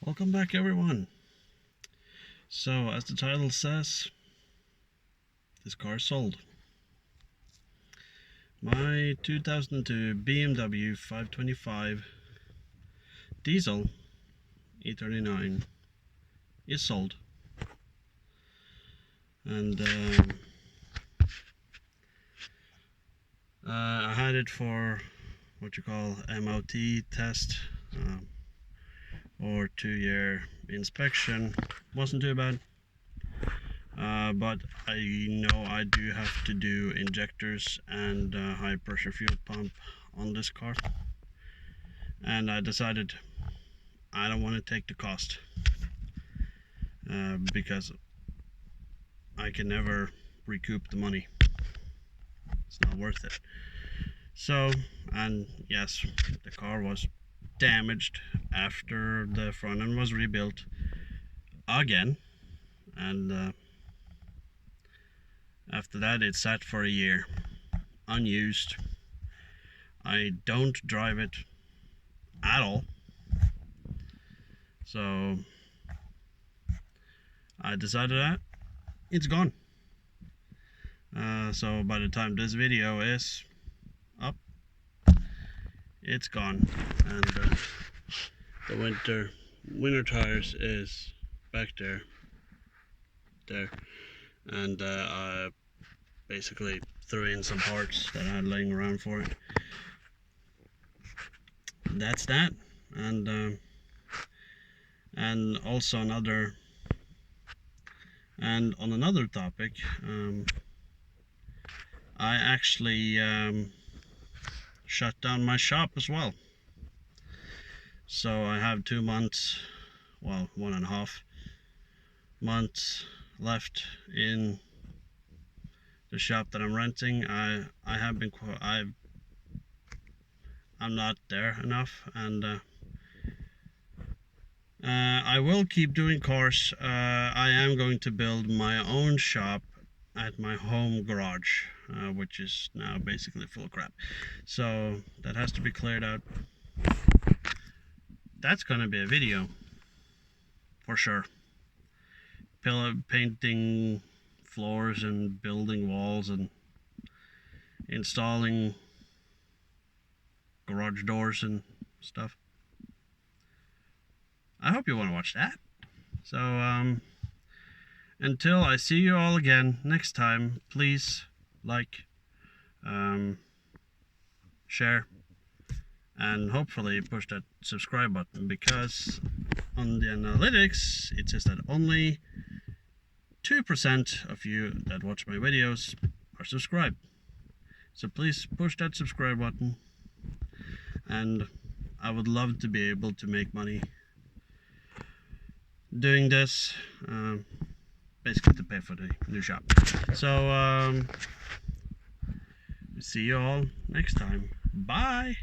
Welcome back, everyone. So, as the title says, this car sold. My 2002 BMW 525 diesel e39 is sold, and I had it for what you call MOT test, or 2-year inspection. Wasn't too bad. But I know I do have to do injectors and high pressure fuel pump on this car, and I decided I don't want to take the cost, because I can never recoup the money. It's not worth it. So, and yes, the car was damaged after the front end was rebuilt again, and after that it sat for a year unused. I don't drive it at all, so I decided that it's gone. So by the time this video is up, it's gone, and the winter tires is back there, and I basically threw in some parts that I had laying around for it. That's that. And also on another topic, I actually shut down my shop as well. So I have 2 months, well, 1.5 months left in the shop that I'm renting. I'm not there enough, and I will keep doing cars. I am going to build my own shop at my home garage, which is now basically full of crap. So that has to be cleared out. That's gonna be a video for sure. Painting floors and building walls and installing garage doors and stuff. I hope you want to watch that. So until I see you all again next time, please like, share, and hopefully push that subscribe button, because on the analytics it says that only 2% of you that watch my videos are subscribed. So please push that subscribe button, and I would love to be able to make money doing this, basically to pay for the new shop. So see you all next time. Bye.